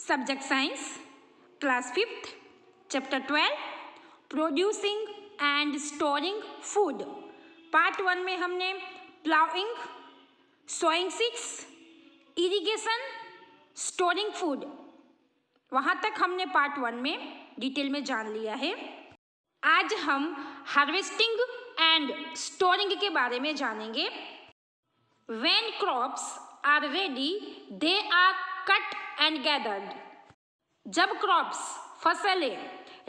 Subject science, class 5th, chapter 12, producing and storing food. Part 1 में हमने ploughing, sowing seeds, irrigation, storing food, वहाँ तक हमने part 1 में डिटेल में जान लिया है। आज हम हार्वेस्टिंग एंड स्टोरिंग के बारे में जानेंगे। When crops are ready, they are cut and gathered. जब क्रॉप्स फसलें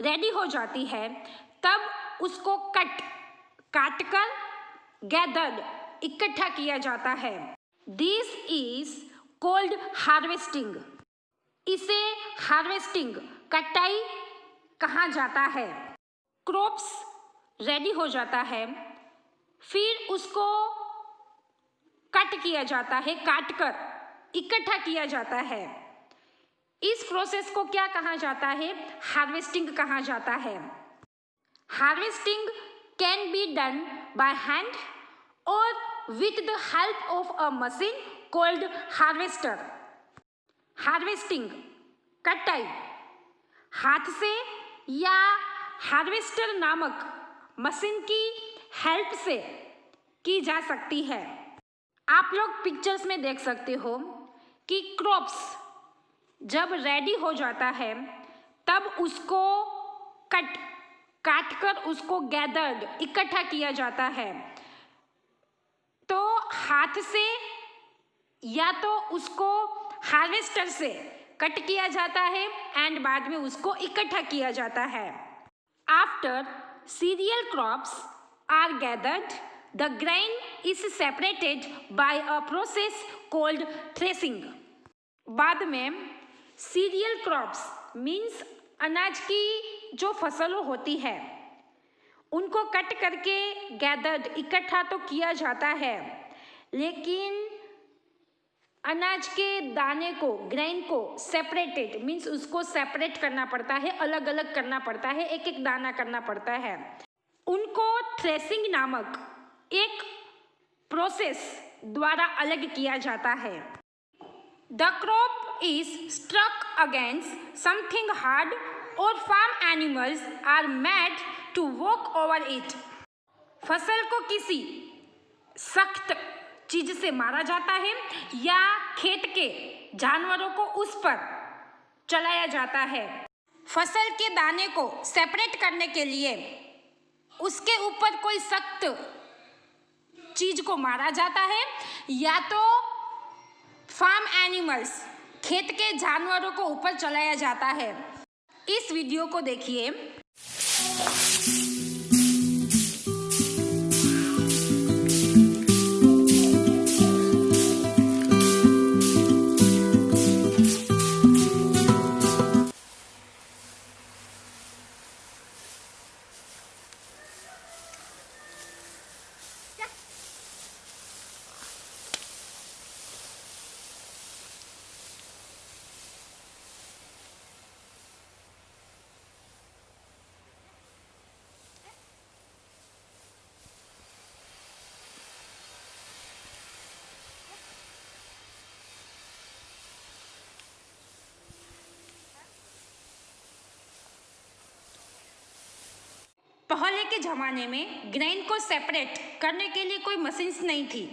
रेडी हो जाती है तब उसको काट कर गैदर्ड इकट्ठा किया जाता है। This is called harvesting. इसे हार्वेस्टिंग कटाई कहा जाता है। क्रॉप्स रेडी हो जाता है, फिर उसको कट किया जाता है, काट कर इकट्ठा किया जाता है। इस प्रोसेस को क्या कहा जाता है? हार्वेस्टिंग कहा जाता है। Harvesting can be done by hand और with the help of a machine called harvester. Harvesting कटाई हाथ से या हार्वेस्टर नामक मशीन की हेल्प से की जा सकती है। आप लोग पिक्चर्स में देख सकते हो कि क्रॉप्स जब रेडी हो जाता है तब उसको काट कर उसको गैदर्ड इकट्ठा किया जाता है। तो हाथ से या तो उसको हार्वेस्टर से कट किया जाता है एंड बाद में उसको इकट्ठा किया जाता है। After cereal crops are gathered, the grain is separated by a process called threshing. बाद में सीरियल क्रॉप्स मीन्स अनाज की जो फसलों होती है उनको कट करके गैदर्ड इकट्ठा तो किया जाता है, लेकिन अनाज के दाने को, ग्रेन को सेपरेटेड मीन्स उसको सेपरेट करना पड़ता है, अलग अलग करना पड़ता है, एक एक दाना करना पड़ता है। उनको थ्रेसिंग नामक एक प्रोसेस द्वारा अलग किया जाता है। The crop is struck against something hard और farm animals are made to walk over it. फसल को किसी सख्त चीज से मारा जाता है या खेत के जानवरों को उस पर चलाया जाता है। फसल के दाने को सेपरेट करने के लिए उसके ऊपर कोई सख्त चीज को मारा जाता है या तो फार्म एनिमल्स, खेत के जानवरों को ऊपर चलाया जाता है। इस वीडियो को देखिए। पहले के ज़माने में ग्रेन को सेपरेट करने के लिए कोई मशीन्स नहीं थी,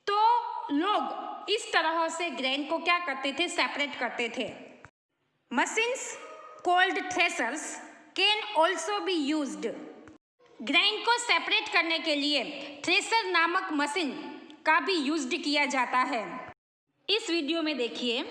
तो लोग इस तरह से ग्रेन को क्या करते थे? सेपरेट करते थे। Machines called threshers can also be used. Grain को सेपरेट करने के लिए थ्रेशर नामक मशीन का भी यूज्ड किया जाता है। इस वीडियो में देखिए।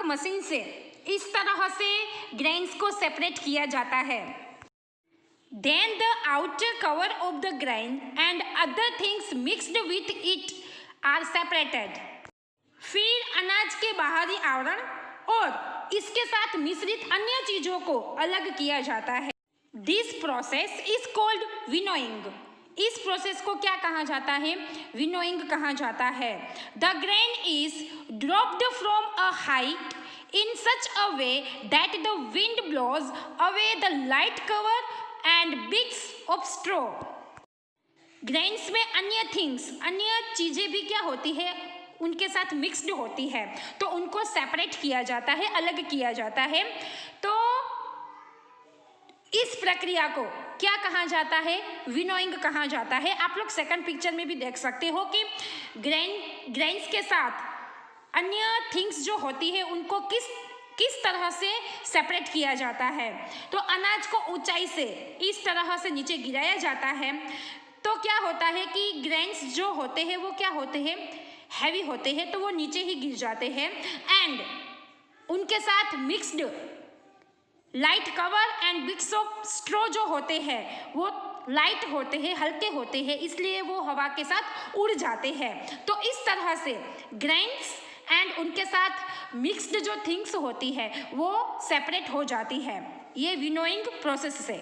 मशीन से इस तरह से ग्रेन्स को सेपरेट किया जाता है। Then the outer cover of the grain and other things mixed with it are separated. फिर अनाज के बाहरी आवरण और इसके साथ मिश्रित अन्य चीजों को अलग किया जाता है। This process is called winnowing. इस प्रोसेस को क्या कहा जाता है? विनोइंग कहा जाता है। The grain is dropped from a height in such a way that the wind blows away the light cover and bits of straw. Grains में अन्य चीजें भी क्या होती है? उनके साथ मिक्स्ड होती है, तो उनको सेपरेट किया जाता है, अलग किया जाता है। तो इस प्रक्रिया को क्या कहा जाता है? विनोइंग कहा जाता है। आप लोग सेकंड पिक्चर में भी देख सकते हो कि ग्रेन्स के साथ अन्य थिंग्स जो होती है उनको किस तरह से सेपरेट किया जाता है। तो अनाज को ऊंचाई से इस तरह से नीचे गिराया जाता है, तो क्या होता है कि ग्रेन्स जो होते हैं वो क्या होते हैं? हैवी होते हैं, तो वो नीचे ही गिर जाते हैं। एंड उनके साथ mixed light cover and bits of straw जो होते हैं वो लाइट होते हैं, हल्के होते हैं, इसलिए वो हवा के साथ उड़ जाते हैं। तो इस तरह से ग्रेन्स एंड उनके साथ मिक्स्ड जो थिंग्स होती है वो सेपरेट हो जाती है, ये विनोइंग प्रोसेस से।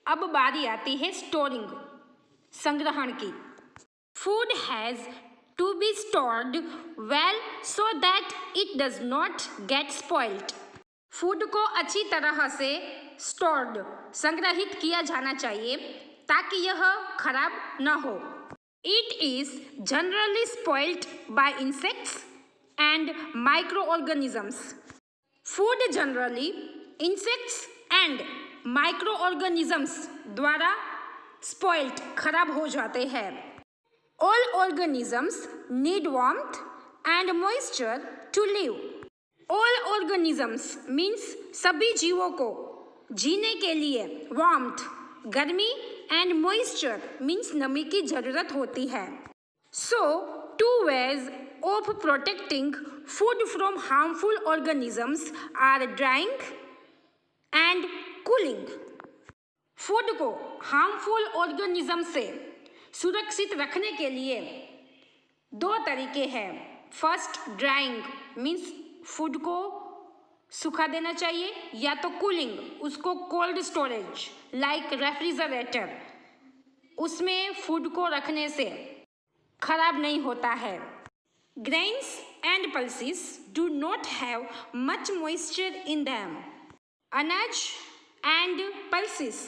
अब बारी आती है स्टोरिंग, संग्रहण की। Food has to be stored well so that it does not get spoiled. Food को अच्छी तरह से स्टोर्ड, संग्रहित किया जाना चाहिए ताकि यह खराब न हो। It is generally spoiled by insects and microorganisms. Food generally insects and microorganisms द्वारा स्पॉइल्ड, खराब हो जाते हैं। All organisms need warmth and moisture to live. All organisms means सभी जीवों को जीने के लिए वार्मथ, गर्मी, एंड मॉइस्चर मीन्स नमी की जरूरत होती है। So two ways of protecting food from harmful organisms are drying and cooling. Food को हार्मफुल ऑर्गेनिज्म से सुरक्षित रखने के लिए दो तरीके हैं। फर्स्ट, ड्राइंग मीन्स फूड को सुखा देना चाहिए, या तो कूलिंग, उसको कोल्ड स्टोरेज लाइक रेफ्रिजरेटर, उसमें फूड को रखने से खराब नहीं होता है। Grains and pulses do not have much moisture in them. अनाज एंड पल्सेस,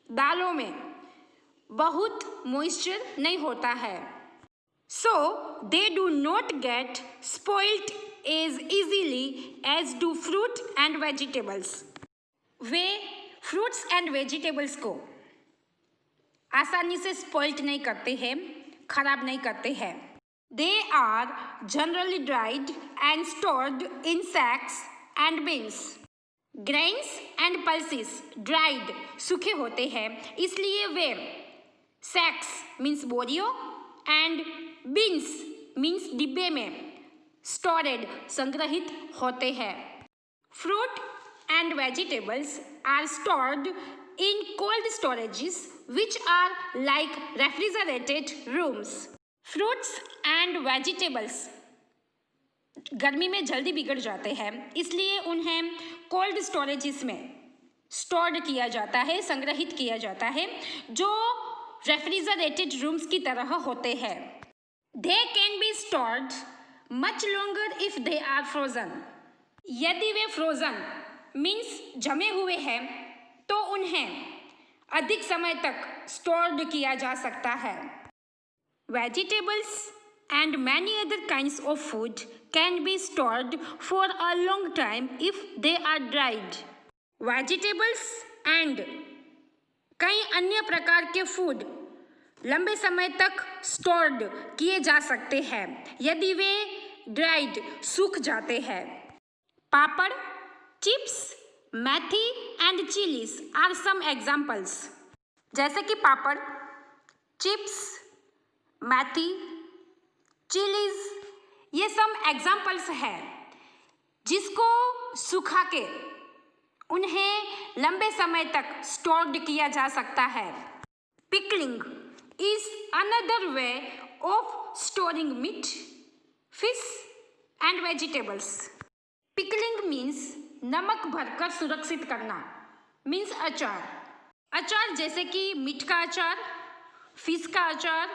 दालों में बहुत मॉइस्चर नहीं होता है। So they do not get spoiled as easily as do fruit and vegetables. वे फ्रूट्स एंड वेजिटेबल्स को आसानी से स्पॉइल्ड नहीं करते हैं, खराब नहीं करते हैं। They are generally dried and stored in sacks and bins. Grains and pulses dried, सूखे होते हैं, इसलिए वे सैक्स मीन्स बोरियों एंड बिन्स मीन्स डिब्बे में स्टोरेड, संग्रहित होते हैं। Fruit and vegetables are stored in cold storages which are like refrigerated rooms. Fruits and vegetables गर्मी में जल्दी बिगड़ जाते हैं, इसलिए उन्हें कोल्ड स्टोरेजेस में स्टोर्ड किया जाता है, संग्रहित किया जाता है, जो रेफ्रिजरेटेड रूम्स की तरह होते हैं। They can be stored much longer if they are frozen. यदि वे फ्रोजन मीन्स जमे हुए हैं तो उन्हें अधिक समय तक स्टोर्ड किया जा सकता है। Vegetables and many other kinds of food can be stored for a long time if they are dried. Vegetables and कई अन्य प्रकार के फूड लंबे समय तक स्टोर्ड किए जा सकते हैं यदि वे ड्राइड, सूख जाते हैं। Papad, chips, methi and chillies are some examples. जैसे कि पापड़, चिप्स, मेथी, चिलीज, ये सम एग्जाम्पल्स है जिसको सुखा के उन्हें लंबे समय तक स्टोर्ड किया जा सकता है। Pickling is another way of storing meat, fish and vegetables. Pickling means नमक भरकर सुरक्षित करना, मीन्स अचार। अचार जैसे कि मीट का अचार, फिश का अचार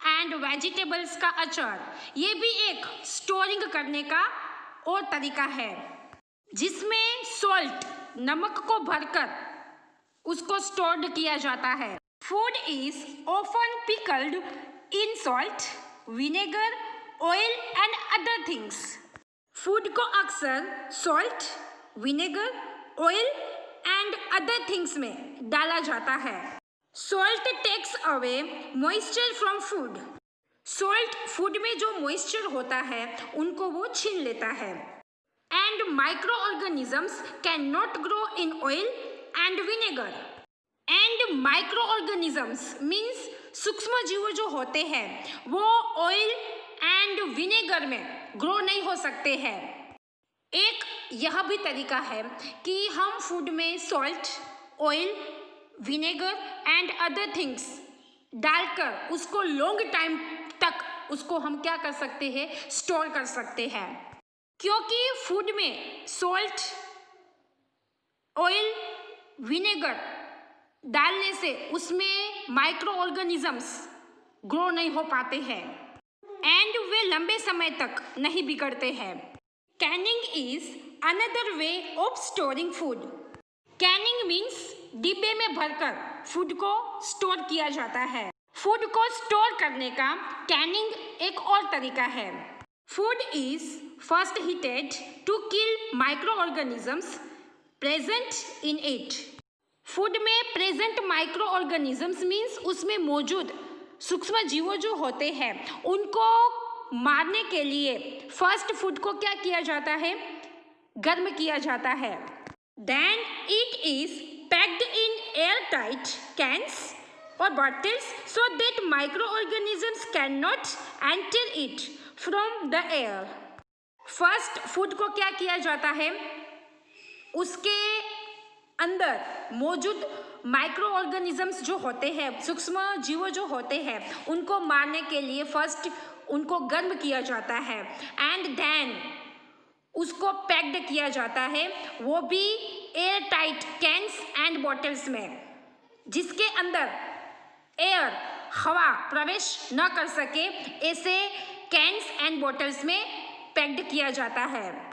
एंड वेजिटेबल्स का अचार, ये भी एक स्टोरिंग करने का और तरीका है जिसमें सॉल्ट, नमक को भरकर उसको स्टोर्ड किया जाता है। Food is often pickled in salt, vinegar, oil and other things. Food को अक्सर salt, vinegar, oil and other things में डाला जाता है। Salt takes away moisture from food. Salt food में जो मॉइस्चर होता है उनको वो छीन लेता है। एंड माइक्रो ऑर्गेनिजम्स can not grow in oil and vinegar. And microorganisms means सूक्ष्म जीव जो होते हैं वो ऑयल एंड विनेगर में ग्रो नहीं हो सकते हैं। एक यह भी तरीका है कि हम फूड में salt, oil, vinegar and other things डालकर उसको लॉन्ग टाइम तक उसको हम क्या कर सकते हैं, स्टोर कर सकते हैं। क्योंकि फूड में सॉल्ट, ऑयल, विनेगर डालने से उसमें माइक्रो ऑर्गेनिजम्स ग्रो नहीं हो पाते हैं एंड वे लंबे समय तक नहीं बिगड़ते हैं। Canning is another way of storing food. Canning means डिब्बे में भरकर फूड को स्टोर किया जाता है। फूड को स्टोर करने का कैनिंग एक और तरीका है। Food is first heated to kill microorganisms present in it. Food में प्रेजेंट माइक्रो ऑर्गेनिजम्स मीन्स उसमें मौजूद सूक्ष्म जीवो जो होते हैं उनको मारने के लिए फर्स्ट फूड को क्या किया जाता है, गर्म किया जाता है। Then it is packed in air cans और बॉटल्स सो दैट माइक्रो ऑर्गेनिजम्स can not enter it from the air. First food को क्या किया जाता है, उसके अंदर मौजूद माइक्रो ऑर्गेनिजम्स जो होते हैं, सूक्ष्म जीव जो होते हैं, उनको मारने के लिए फर्स्ट उनको गर्म किया जाता है एंड देन उसको पैक्ड किया जाता है, वो भी air tight cans and bottles में, जिसके अंदर एयर, हवा प्रवेश न कर सके, ऐसे कैन्स एंड बॉटल्स में पैक्ड किया जाता है।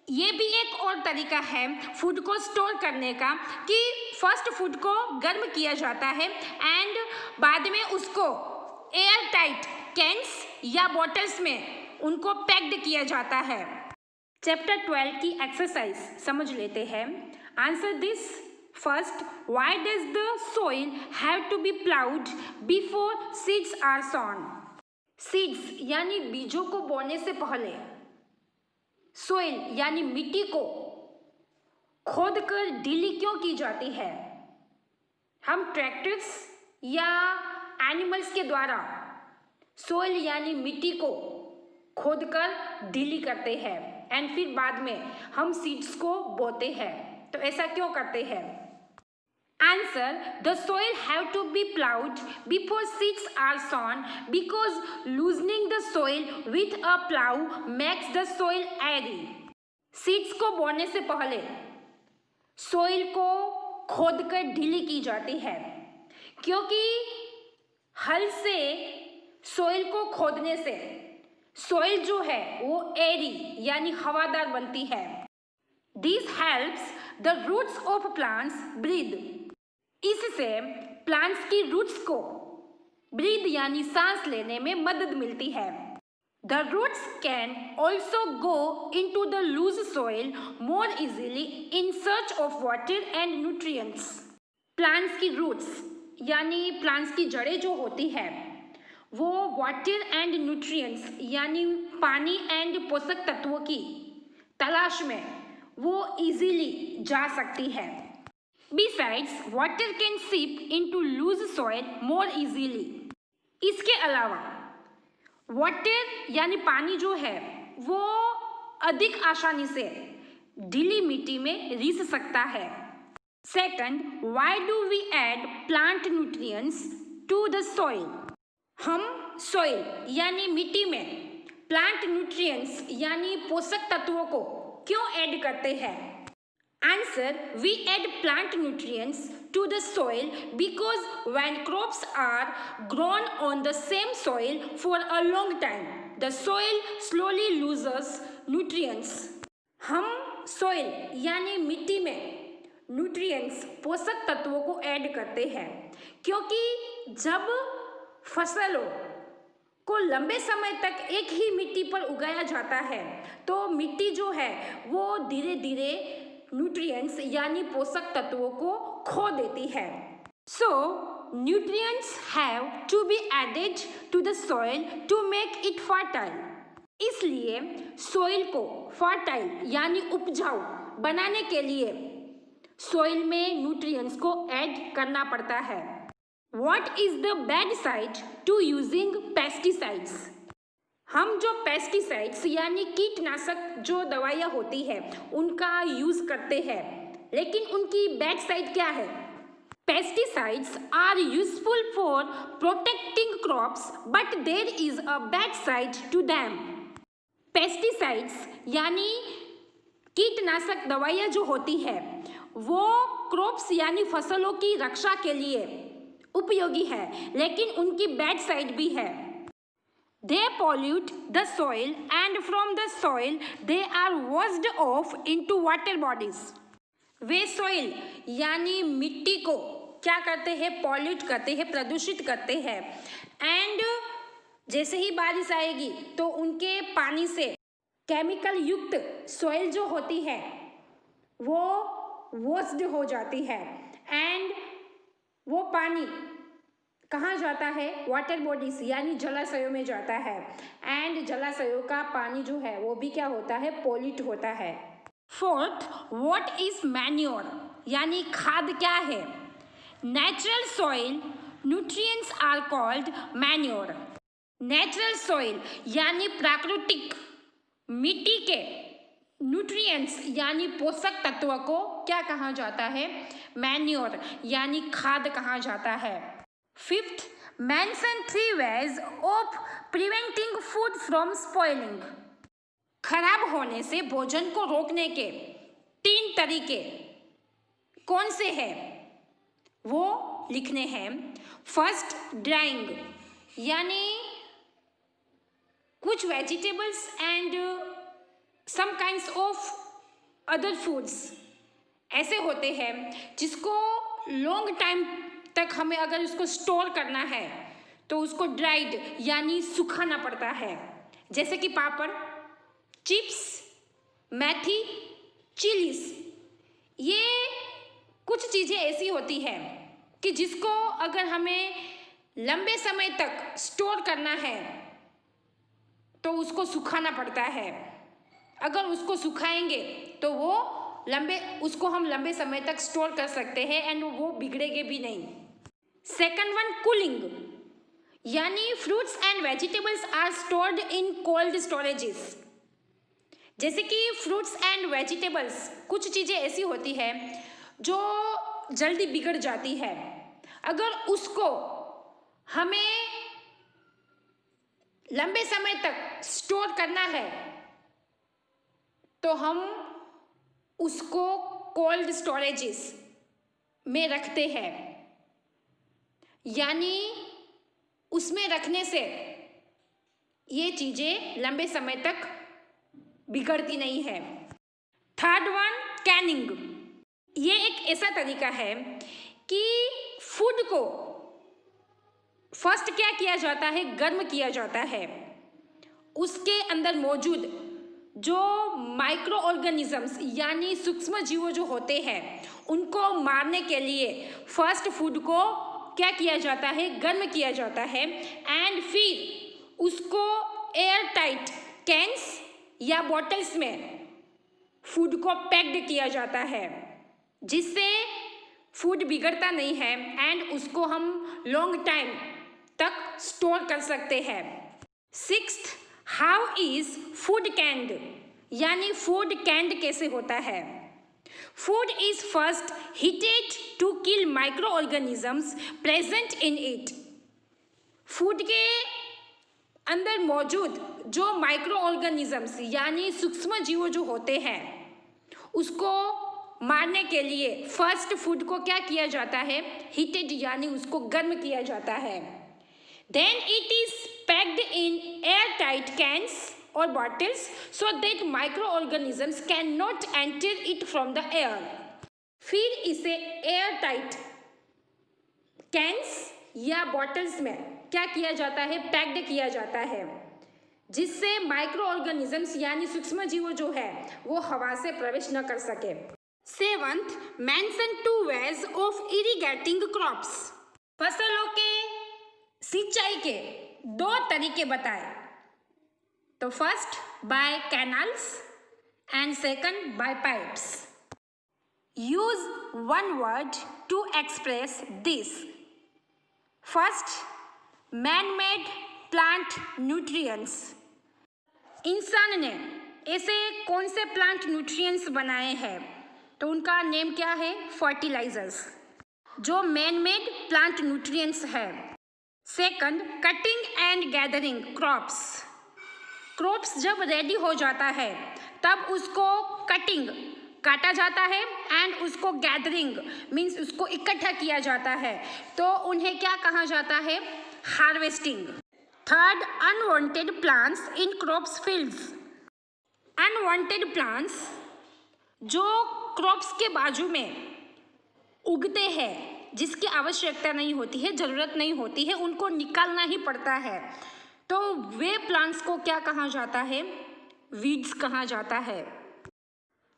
ये भी एक और तरीका है फूड को स्टोर करने का कि फर्स्ट फूड को गर्म किया जाता है एंड बाद में उसको एयर टाइट कैन्स या बॉटल्स में उनको पैक्ड किया जाता है। चैप्टर 12 की एक्सरसाइज समझ लेते हैं। Answer this. First, why does the soil have to be ploughed before seeds are sown. Seeds यानी बीजों को बोने से पहले सोइल यानी मिट्टी को खोदकर ढीली क्यों की जाती है। हम ट्रैक्टर्स या एनिमल्स के द्वारा सोइल यानी मिट्टी को खोदकर ढीली करते हैं एंड फिर बाद में हम सीड्स को बोते हैं। तो ऐसा क्यों करते हैं। Answer, the soil have to be plowed before seeds are sown because loosening the soil with a plow makes the soil airy. Seeds को बोने से पहले सोइल को खोदकर ढीली की जाती है क्योंकि हल से सोइल को खोदने से सोइल जो है वो एरी यानी हवादार बनती है। This helps the roots of plants breathe. इससे प्लांट्स की रूट्स को ब्रीद यानी सांस लेने में मदद मिलती है। The roots can also go into the loose soil more easily in search of water and nutrients. Plants की रूट्स यानी प्लांट्स की जड़ें जो होती है वो वाटर एंड न्यूट्रिएंट्स यानी पानी एंड पोषक तत्वों की तलाश में वो इजीली जा सकती है। Besides, water can seep into loose soil more easily. इसके अलावा वाटर यानी पानी जो है वो अधिक आसानी से ढीली मिट्टी में रिस सकता है। Second, why do we add plant nutrients to the soil? हम सॉइल यानी मिट्टी में प्लांट न्यूट्रिएंट्स यानी पोषक तत्वों को क्यों ऐड करते हैं? Answer, we add plant nutrients to the soil because when crops are grown on the same soil for a long time, the soil slowly loses nutrients. हम soil यानी मिट्टी में nutrients पोषक तत्वों को ऐड करते हैं क्योंकि जब फसलों को लंबे समय तक एक ही मिट्टी पर उगाया जाता है तो मिट्टी जो है वो धीरे धीरे न्यूट्रिएंट्स यानी पोषक तत्वों को खो देती है। So nutrients have to be added to the soil to make it fertile. इसलिए सॉइल को फर्टाइल यानी उपजाऊ बनाने के लिए सॉइल में न्यूट्रिएंट्स को ऐड करना पड़ता है। What is the bad side to using pesticides? हम जो पेस्टिसाइड्स यानी कीटनाशक जो दवाइयाँ होती है उनका यूज़ करते हैं, लेकिन उनकी बैड साइड क्या है? Pesticides are useful for protecting crops but there is a bad side to them. Pesticides यानी कीटनाशक दवाइयाँ जो होती है वो क्रॉप्स यानी फसलों की रक्षा के लिए उपयोगी है, लेकिन उनकी बैड साइड भी है। They pollute the soil and from the soil they are washed off into water bodies. Way soil यानी मिट्टी को क्या करते हैं? पॉल्यूट करते हैं, प्रदूषित करते हैं। एंड जैसे ही बारिश आएगी तो उनके पानी से केमिकल युक्त soil जो होती है वो वॉश्ड हो जाती है एंड वो पानी कहाँ जाता है? वाटर बॉडीज यानी जलाशयों में जाता है एंड जलाशयों का पानी जो है वो भी क्या होता है? पॉल्यूट होता है। फोर्थ, व्हाट इज मैन्योर यानी खाद क्या है? Natural soil nutrients are called manure. Natural soil यानी प्राकृतिक मिट्टी के न्यूट्रिएंट्स यानी पोषक तत्वों को क्या कहा जाता है? मैन्योर यानी खाद कहा जाता है। Fifth, mention 3 ways of preventing food from spoiling. खराब होने से भोजन को रोकने के 3 तरीके कौन से हैं वो लिखने हैं। फर्स्ट, ड्राइंग यानी कुछ vegetables and some kinds of other foods ऐसे होते हैं जिसको लॉन्ग टाइम तक हमें अगर उसको स्टोर करना है तो उसको ड्राइड यानी सुखाना पड़ता है, जैसे कि पापड़, चिप्स, मेथी, चिलीज। ये कुछ चीज़ें ऐसी होती हैं कि जिसको अगर हमें लंबे समय तक स्टोर करना है तो उसको सुखाना पड़ता है। अगर उसको सुखाएंगे तो उसको हम लंबे समय तक स्टोर कर सकते हैं एंड वो बिगड़ेंगे भी नहीं। सेकंड वन, कूलिंग यानी fruits and vegetables are stored in cold storages. जैसे कि फ्रूट्स एंड वेजिटेबल्स कुछ चीज़ें ऐसी होती है जो जल्दी बिगड़ जाती है, अगर उसको हमें लंबे समय तक स्टोर करना है तो हम उसको कोल्ड स्टोरेजेस में रखते हैं, यानी उसमें रखने से ये चीज़ें लंबे समय तक बिगड़ती नहीं है। Third one, Canning. ये एक ऐसा तरीका है कि फूड को फर्स्ट क्या किया जाता है? गर्म किया जाता है। उसके अंदर मौजूद जो माइक्रो ऑर्गेनिजम्स यानी सूक्ष्म जीवों जो होते हैं उनको मारने के लिए फर्स्ट फूड को क्या किया जाता है? गर्म किया जाता है एंड फिर उसको एयर टाइट कैंस या बॉटल्स में फूड को पैक्ड किया जाता है, जिससे फूड बिगड़ता नहीं है एंड उसको हम लॉन्ग टाइम तक स्टोर कर सकते हैं। Sixth, how is food canned यानी फूड कैंड कैसे होता है। Food is first heated to kill microorganisms present in it. Food के अंदर मौजूद जो माइक्रो ऑर्गेनिजम्स यानी सूक्ष्म जीव जो होते हैं उसको मारने के लिए फर्स्ट फूड को क्या किया जाता है, हीटेड यानी उसको गर्म किया जाता है। Then it is packed in airtight cans or bottles so that microorganisms cannot enter it from the air। फिर इसे एयर टाइट कैंस या बॉटल्स में क्या किया जाता है, पैक्ड किया जाता है, जिससे माइक्रो ऑर्गेनिजम्स यानी सूक्ष्म जीव जो है वो हवा से प्रवेश न कर सके। Seventh, mention 2 ways of irrigating crops। फसलों के सिंचाई के 2 तरीके बताए। तो first by canals and second by pipes. Use 1 word to express this. First, man made plant nutrients. इंसान ने ऐसे कौन से प्लांट न्यूट्रिएंट्स बनाए हैं, तो उनका नेम क्या है, फर्टिलाइजर्स, जो मैन मेड प्लांट न्यूट्रिएंट्स है। Second, cutting and gathering crops. Crops जब रेडी हो जाता है तब उसको कटिंग काटा जाता है एंड उसको गैदरिंग मीन्स उसको इकट्ठा किया जाता है, तो उन्हें क्या कहा जाता है, harvesting. Third, unwanted plants in crops fields. Unwanted plants जो क्रॉप्स के बाजू में उगते हैं, जिसकी आवश्यकता नहीं होती है, ज़रूरत नहीं होती है, उनको निकालना ही पड़ता है, तो वे प्लांट्स को क्या कहा जाता है, वीड्स कहा जाता है।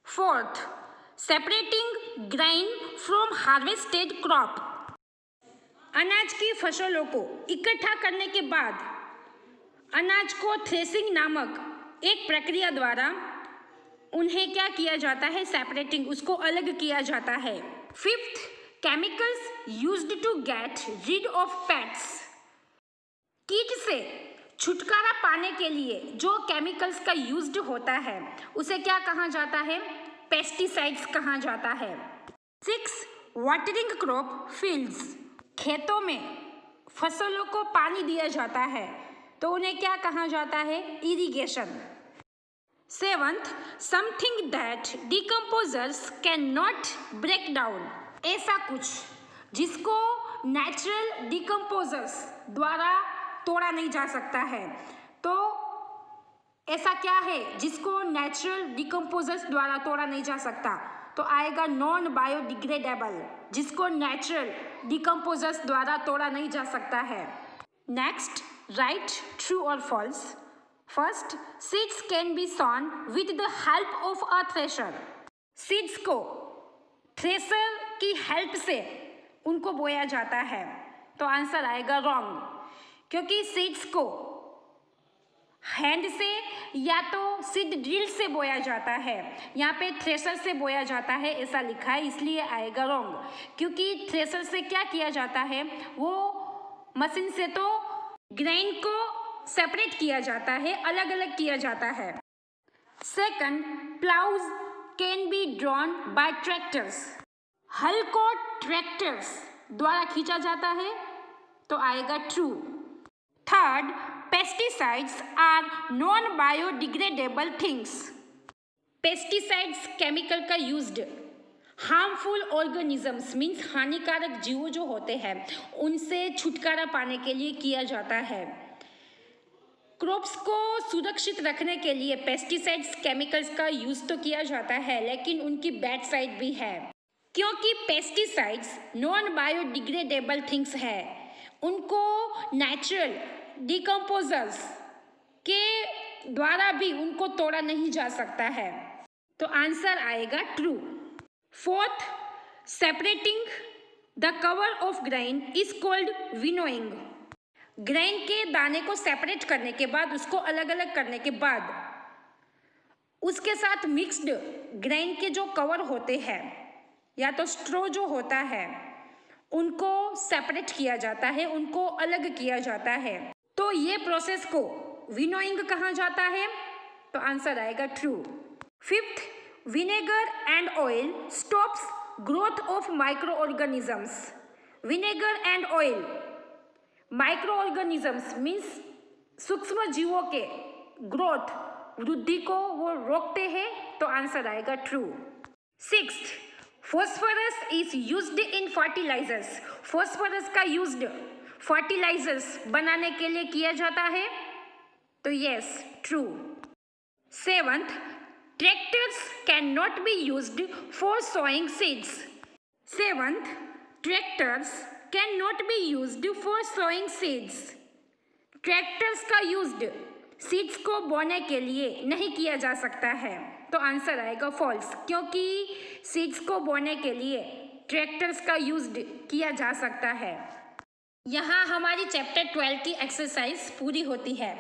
Fourth, separating grain from harvested crop. अनाज की फसलों को इकट्ठा करने के बाद अनाज को थ्रेसिंग नामक एक प्रक्रिया द्वारा उन्हें क्या किया जाता है, सेपरेटिंग, उसको अलग किया जाता है। Fifth, chemicals used to get rid of pests. कीट से छुटकारा पाने के लिए जो केमिकल्स का यूज्ड होता है उसे क्या कहा जाता है, पेस्टिसाइड्स कहा जाता है। 6, वाटरिंग क्रॉप फील्ड्स। खेतों में फसलों को पानी दिया जाता है तो उन्हें क्या कहा जाता है, irrigation. 7th, something that decomposers can not break down. ऐसा कुछ जिसको नेचुरल डिकम्पोजर्स द्वारा तोड़ा नहीं जा सकता है, तो ऐसा क्या है जिसको नेचुरल डिकम्पोजर्स द्वारा तोड़ा नहीं जा सकता, तो आएगा नॉन बायोडिग्रेडेबल, जिसको नेचुरल डिकम्पोजर्स द्वारा तोड़ा नहीं जा सकता है। नेक्स्ट, राइट ट्रू और false. First, seeds can be sown with the help of a thresher. Seeds को थ्रेशर की हेल्प से उनको बोया जाता है, तो आंसर आएगा रॉन्ग, क्योंकि सीड्स को हैंड से या तो सीड ड्रिल से बोया जाता है, यहाँ पे थ्रेशर से बोया जाता है ऐसा लिखा है, इसलिए आएगा रॉन्ग, क्योंकि थ्रेशर से क्या किया जाता है, वो मशीन से तो ग्रेन को सेपरेट किया जाता है, अलग अलग किया जाता है। Second, ploughs can be drawn by tractors. हल को ट्रैक्टर्स द्वारा खींचा जाता है, तो आएगा true. Third, pesticides are non biodegradable things. Pesticides chemical का यूज्ड हार्मफुल ऑर्गेनिजम्स मीन्स हानिकारक जीव जो होते हैं उनसे छुटकारा पाने के लिए किया जाता है। क्रॉप्स को सुरक्षित रखने के लिए पेस्टिसाइड्स केमिकल्स का यूज तो किया जाता है, लेकिन उनकी बैड साइड भी है, क्योंकि पेस्टिसाइड्स नॉन बायोडिग्रेडेबल थिंग्स है, उनको नेचुरल डिकम्पोजर्स के द्वारा भी उनको तोड़ा नहीं जा सकता है, तो आंसर आएगा true. Fourth, separating the cover of grain is called winnowing. Grain के दाने को सेपरेट करने के बाद, उसको अलग अलग करने के बाद उसके साथ मिक्स्ड ग्रेन के जो कवर होते हैं या तो स्ट्रो जो होता है उनको सेपरेट किया जाता है, उनको अलग किया जाता है, तो ये प्रोसेस को विनोइंग कहा जाता है। तो आंसर आएगा true. Fifth, vinegar and oil stops growth of micro organisms. Vinegar and oil micro organisms means सूक्ष्म जीवों के ग्रोथ वृद्धि को वो रोकते हैं, तो आंसर आएगा true. Sixth, phosphorus is used in fertilisers. Phosphorus का यूज्ड फर्टिलाइजर्स बनाने के लिए किया जाता है, तो yes true. Seventh, tractors can not be used for sowing seeds. Seventh, tractors can not be used for sowing seeds. Tractors का used seeds को बोने के लिए नहीं किया जा सकता है, तो आंसर आएगा फॉल्स, क्योंकि सीड्स को बोने के लिए ट्रैक्टर्स का यूज्ड किया जा सकता है। यहाँ हमारी चैप्टर 12 की एक्सरसाइज पूरी होती है।